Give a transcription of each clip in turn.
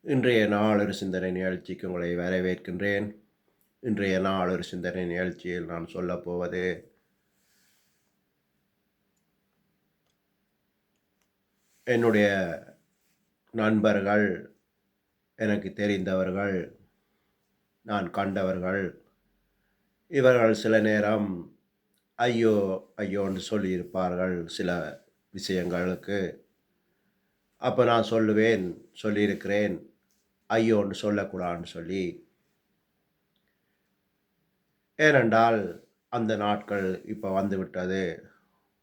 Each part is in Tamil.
இன்றைய நாளொரு சிந்தனை நிகழ்ச்சிக்கு உங்களை வரவேற்கின்றேன். இன்றைய நாளொரு சிந்தனை நிகழ்ச்சியில் நான் சொல்லப்போவது, என்னுடைய நண்பர்கள், எனக்கு தெரிந்தவர்கள், நான் கண்டவர்கள், இவர்கள் சில நேரம் ஐயோ ஐயோன்னு சொல்லியிருப்பார்கள் சில விஷயங்களுக்கு. அப்போ நான் சொல்லியிருக்கிறேன், ஐயோன்னு சொல்லக்கூடாதுன்னு சொல்லி. ஏனென்றால் அந்த நாட்கள் இப்போ வந்துவிட்டது.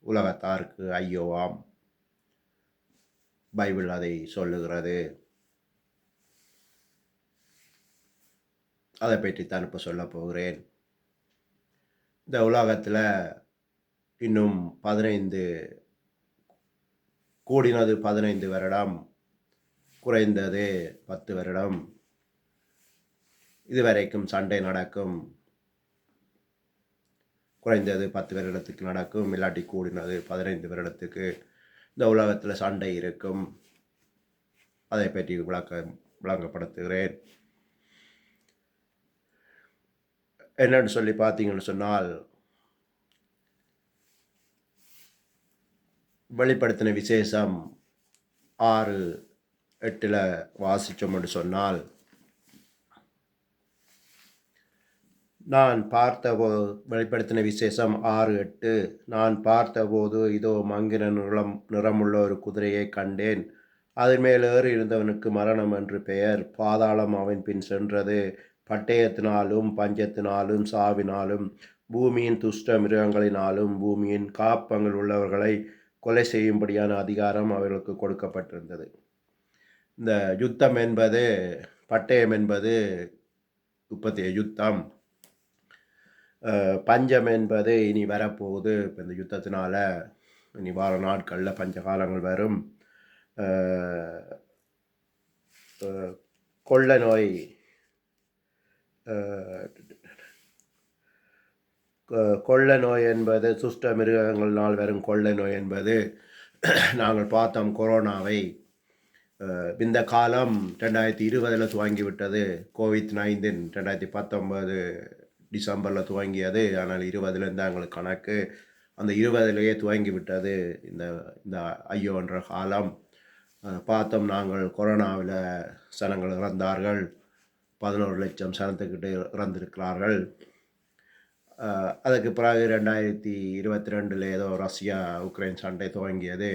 உலகத்தாருக்கு ஐயோவாம். பைபிள் அதை சொல்லுகிறது. அதை பற்றி தான் இப்போ சொல்லப் போகிறேன். இந்த உலகத்தில் இன்னும் 15 வருடம், குறைந்தது 10 வருடம் இதுவரைக்கும் சண்டை நடக்கும். குறைந்தது 10 வருடத்துக்கு நடக்கும், இல்லாட்டி கூடினது 15 வருடத்துக்கு இந்த உலகத்தில் சண்டை இருக்கும். அதை பற்றி விளங்கப்படுத்துகிறேன். என்னன்னு சொல்லி பார்த்தீங்கன்னு சொன்னால், வெளிப்படுத்தின விசேஷம் 6:8 வாசித்தோம் என்று சொன்னால், வெளிப்படுத்தின விசேஷம் 6:8, நான் பார்த்தபோது இதோ மங்கின நிறமுள்ள ஒரு குதிரையை கண்டேன். அதன் மேல் ஏறி இருந்தவனுக்கு மரணம் என்று பெயர். பாதாளம் அவன் பின் சென்றது. பட்டயத்தினாலும் பஞ்சத்தினாலும் சாவினாலும் பூமியின் துஷ்ட மிருகங்களினாலும் பூமியின் காப்பங்கள் உள்ளவர்களை கொலை செய்யும்படியான அதிகாரம் அவர்களுக்கு கொடுக்கப்பட்டிருந்தது. இந்த யுத்தம் என்பது, பட்டயம் என்பது இப்போதைய யுத்தம். பஞ்சம் என்பது இனி வரப்போகுது. இப்போ இந்த யுத்தத்தினால இனி வார நாட்களில் பஞ்ச காலங்கள் வரும். கொள்ளை நோய், கொள்ளை நோய் என்பது சுஷ்ட மிருகங்களினால் வரும் கொள்ளை நோய் என்பது நாங்கள் பார்த்தோம். கொரோனாவை இந்த காலம் 2020 துவங்கிவிட்டது. கோவிட்-19 2019 டிசம்பரில் துவங்கியது. ஆனால் 20லேருந்து எங்களுக்கு கணக்கு. அந்த 20லேயே துவங்கிவிட்டது இந்த இந்த ஐயோன்ற காலம். பார்த்தோம், நாங்கள் கொரோனாவில் சனங்கள் இறந்தார்கள். 11 லட்சம் சனத்துக்கிட்ட இறந்திருக்கிறார்கள். அதுக்கு பிறகு 2022 ஏதோ ரஷ்யா உக்ரைன் சண்டை துவங்கியது.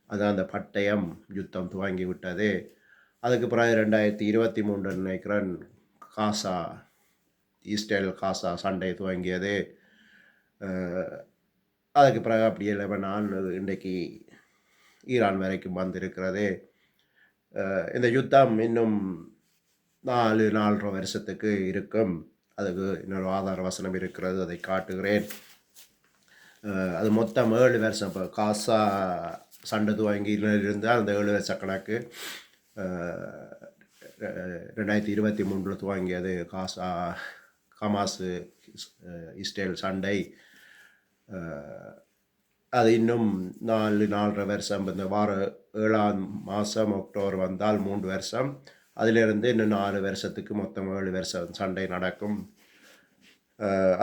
அது அந்த பட்டயம் யுத்தம் துவங்கி விட்டது. அதுக்கு பிறகு 2023 நினைக்கிறேன் இஸ்ரேல் காசா சண்டை துவங்கியது. அதுக்கு பிறகு அப்படியே லெபனான், இன்றைக்கு ஈரான் வரைக்கும் வந்திருக்கிறது. இந்த யுத்தம் இன்னும் 4-4.5 வருஷத்துக்கு இருக்கும். அதுக்கு இன்னொரு ஆதார வசனம் இருக்கிறது, அதை காட்டுகிறேன். அது மொத்தம் 7 வருஷம். இப்போ காசா சண்டை துவங்கி இருந்தால் அந்த 7 வருஷ கணக்கு 2023 துவங்கியது. ஹமாஸ் இஸ்ரேல் சண்டை. அது இன்னும் 4-4.5 வருஷம். இந்த வார 7ஆம் மாதம் அக்டோபர் வந்தால் 3 வருஷம். அதிலிருந்து இன்னும் 4 வருஷத்துக்கு மொத்தம் 7 வருஷம் சண்டை நடக்கும்.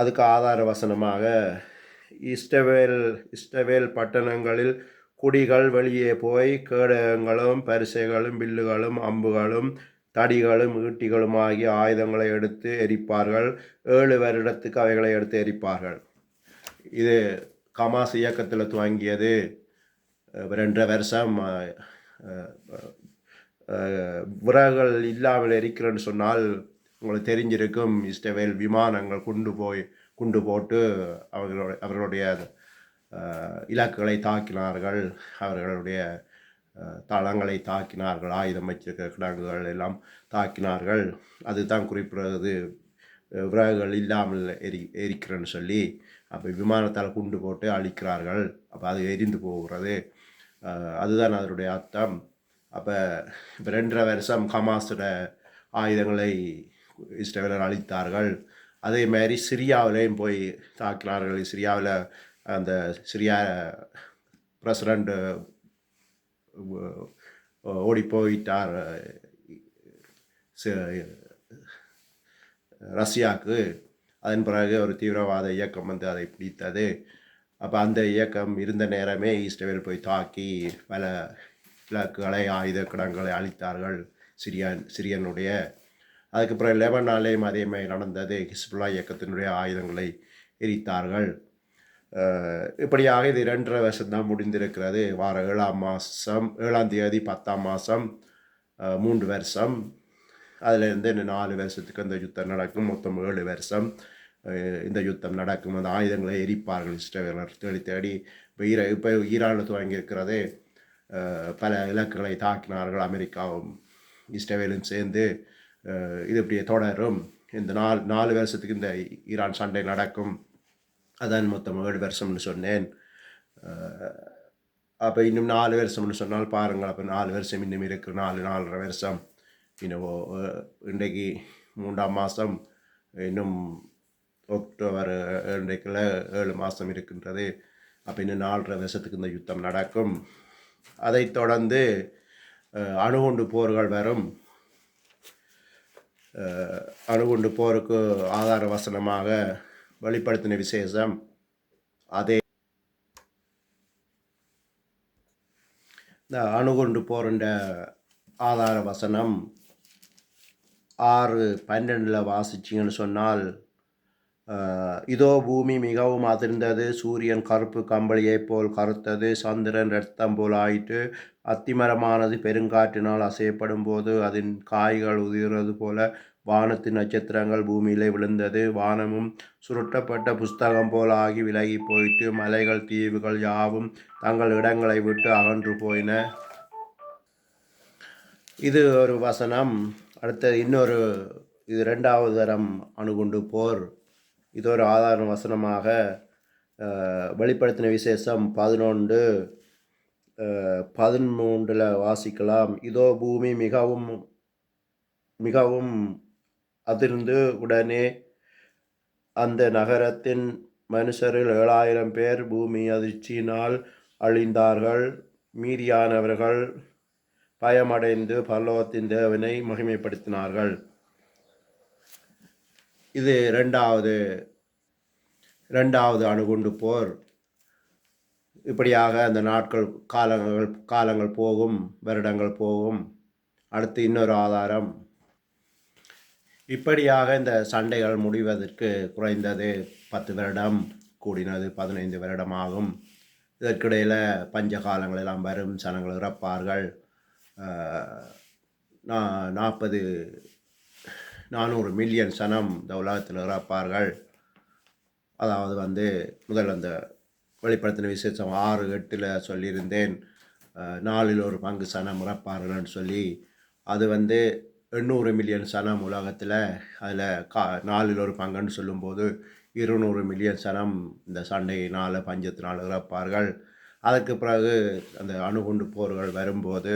அதுக்கு ஆதார வசனமாக இஸ்ரவேல் பட்டணங்களில் குடிகள் வெளியே போய் கேடகங்களும் பரிசைகளும் வில்லுகளும் அம்புகளும் தடிகளும் ஈட்டிகளும் ஆகிய ஆயுதங்களை எடுத்து எரிப்பார்கள். 7 வருடத்துக்கு அவைகளை எடுத்து எரிப்பார்கள். இது ஹமாஸ் இயக்கத்தில் துவங்கியது. 2 வருஷம் விறகுகள் இல்லாமல் எரிக்கிறேன்னு சொன்னால் உங்களுக்கு தெரிஞ்சிருக்கும். இஸ்ரவேல் விமானங்கள் குண்டு போட்டு அவர்களுடைய இலக்குகளை தாக்கினார்கள். அவர்களுடைய தளங்களை தாக்கினார்கள். ஆயுதம் வச்சிருக்கிற கிடங்குகள் எல்லாம் தாக்கினார்கள். அதுதான் குறிப்பிடுறது, விறகுகள் இல்லாமல் எரிக்கிறேன்னு சொல்லி. அப்போ விமானத்தால் குண்டு போட்டு அழிக்கிறார்கள். அப்போ அது எரிந்து போகிறது. அதுதான் அதனுடைய அர்த்தம். அப்போ இப்போ 2.5 வருஷம் ஹமாஸோட ஆயுதங்களை இஸ்ரேலர் அழித்தார்கள். அதே மாதிரி சிரியாவிலையும் போய் தாக்கினார்கள். சிரியாவில் அந்த சிரியா பிரசிடண்ட் ஓடி போயிட்டார். ரஷ்யாவுக்கு. அதன் பிறகு ஒரு தீவிரவாத இயக்கம் வந்து அதை பிடித்தது. அப்போ அந்த இயக்கம் இருந்த நேரமே இஸ்ரேல் போய் தாக்கி பல இலக்குகளை ஆயுத கிடங்களை அழித்தார்கள் சிரியனுடைய. அதுக்கு பிறகு லெபனாலேயும் அதே மாதிரி நடந்தது. ஹிஸ்புல்லா இயக்கத்தினுடைய ஆயுதங்களை எரித்தார்கள். இப்படியாக இது 2.5 வருஷம் தான் முடிந்திருக்கிறது. வார 7ஆம் மாதம் 7ஆம் தேதி 10ஆம் மாதம் 3 வருஷம். அதிலிருந்து 4 வருஷத்துக்கு அந்த யுத்தம் நடக்கும். மொத்தம் 7 வருஷம் இந்த யுத்தம் நடக்கும். அந்த ஆயுதங்களை எரிப்பார்கள் இஸ்ரேலர் தேடி தேடி. இப்போ ஈரானில் துவங்கியிருக்கிறது. பல இலக்குகளை தாக்கினார்கள். அமெரிக்காவும் இஸ்ரேலும் சேர்ந்து. இது இப்படியே தொடரும். இந்த 4 வருஷத்துக்கு இந்த ஈரான் சண்டை நடக்கும். அதான் மொத்தம் 7 வருஷம்னு சொன்னேன். அப்போ இன்னும் 4 வருஷம்னு சொன்னால் பாருங்கள். அப்போ 4 வருஷம் இன்னும் இருக்குது. 4.5 வருஷம். இன்னும் இன்றைக்கு 3ஆம் மாதம், இன்னும் அக்டோபர் இன்றைக்குள்ள 7 மாதம் இருக்கின்றது. அப்போ இன்னும் 4.5 வருஷத்துக்கு இந்த யுத்தம் நடக்கும். அதை தொடர்ந்து அணுகுண்டு போர்கள் வரும். அணுகுண்டு போருக்கு ஆதார வசனமாக வெளிப்படுத்தின விசேஷம் அதே. இந்த அணுகுண்டு போருண்ட ஆதார வசனம் 6:12 வாசிச்சிங்கன்னு சொன்னால், இதோ பூமி மிகவும் அதிர்ந்தது, சூரியன் கருப்பு கம்பளியைப் போல் கருத்தது, சந்திரன் இரத்தம் போல் ஆயிற்று, அத்திமரமானது பெருங்காற்றினால் அசையப்படும் போது அதன் காய்கள் உதிர்வது போல வானத்து நட்சத்திரங்கள் பூமியிலே விழுந்தது. வானமும் சுருட்டப்பட்ட புஸ்தகம் போல் ஆகி விலகி போயிட்டு, மலைகள் தீவுகள் யாவும் தங்கள் இடங்களை விட்டு அகன்று போயின. இது ஒரு வசனம். அடுத்தது இன்னொரு, இது 2வது தரம் அணுகுண்டு போர். இது ஒரு ஆதார வசனமாக வெளிப்படுத்தின விசேஷம் 11:13 வாசிக்கலாம். இதோ பூமி மிகவும் மிகவும் அதிர்ந்து உடனே அந்த நகரத்தின் மனுஷரில் 7,000 பேர் பூமி அதிர்ச்சியினால் அழிந்தார்கள். மீதியானவர்கள் பயமடைந்து பரலோகத்தின் தேவனை மகிமைப்படுத்தினார்கள். இது 2வது அணுகுண்டு போர். இப்படியாக அந்த காலங்கள் போகும், வருடங்கள் போகும். அடுத்து இன்னொரு ஆதாரம். இப்படியாக இந்த சண்டைகள் முடிவதற்கு குறைந்தது 10 வருடம், கூடினது 15 வருடம் ஆகும். இதற்கிடையில் பஞ்ச காலங்கள் எல்லாம் வரும். சனங்கள் இறப்பார்கள். 400 மில்லியன் சனம் இந்த உலகத்தில் இறப்பார்கள். அதாவது வந்து முதல் அந்த வெளிப்படுத்தின விசேஷம் 6:8 சொல்லியிருந்தேன், 1/4 சனம் இறப்பார்கள்னு சொல்லி. அது வந்து 800 மில்லியன் சனம் உலகத்தில். அதில் 1/4 சொல்லும்போது 200 மில்லியன் சனம் இந்த சண்டையினால் பஞ்சத்தினால் இறப்பார்கள். அதற்கு பிறகு அந்த அணுகுண்டு போர்கள் வரும்போது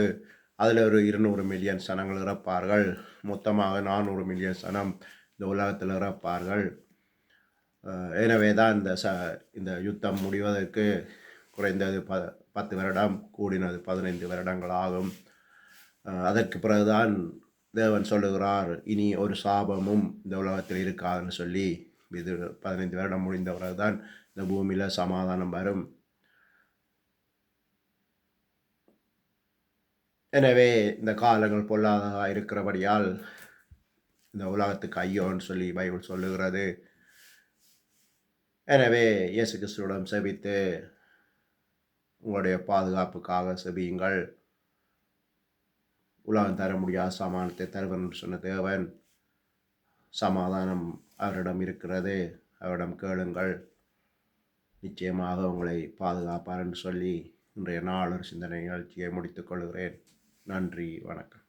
அதில் ஒரு 200 மில்லியன் சனங்கள் இறப்பார்கள். மொத்தமாக 400 மில்லியன் சனம் இந்த உலகத்தில் இறப்பார்கள். எனவே தான் இந்த யுத்தம் முடிவதற்கு குறைந்தது 10 வருடம், கூடினது 15 வருடங்கள் ஆகும். அதற்கு பிறகுதான் தேவன் சொல்லுகிறார், இனி ஒரு சாபமும் இந்த உலகத்தில் இருக்காதுன்னு சொல்லி. இது 15 வருடம் முடிந்த பிறகுதான் இந்த பூமியில் சமாதானம் வரும். எனவே இந்த காலங்கள் பொல்லாததாக இருக்கிறபடியால் இந்த உலகத்துக்கு ஐயோன்னு சொல்லி பைபிள் சொல்லுகிறது. எனவே இயேசு கிறிஸ்துவிடம் செபித்து உங்களுடைய பாதுகாப்புக்காக செபியுங்கள். உலகம் தர முடியாத சமாதானத்தை தருவன் என்று சொன்ன தேவன், சமாதானம் அவரிடம் இருக்கிறது, அவரிடம் கேளுங்கள், நிச்சயமாக உங்களை பாதுகாப்பார் என்று சொல்லி இன்றைய நாள் ஒரு சிந்தனை நிகழ்ச்சியை முடித்துக் கொள்கிறேன். நன்றி, வணக்கம்.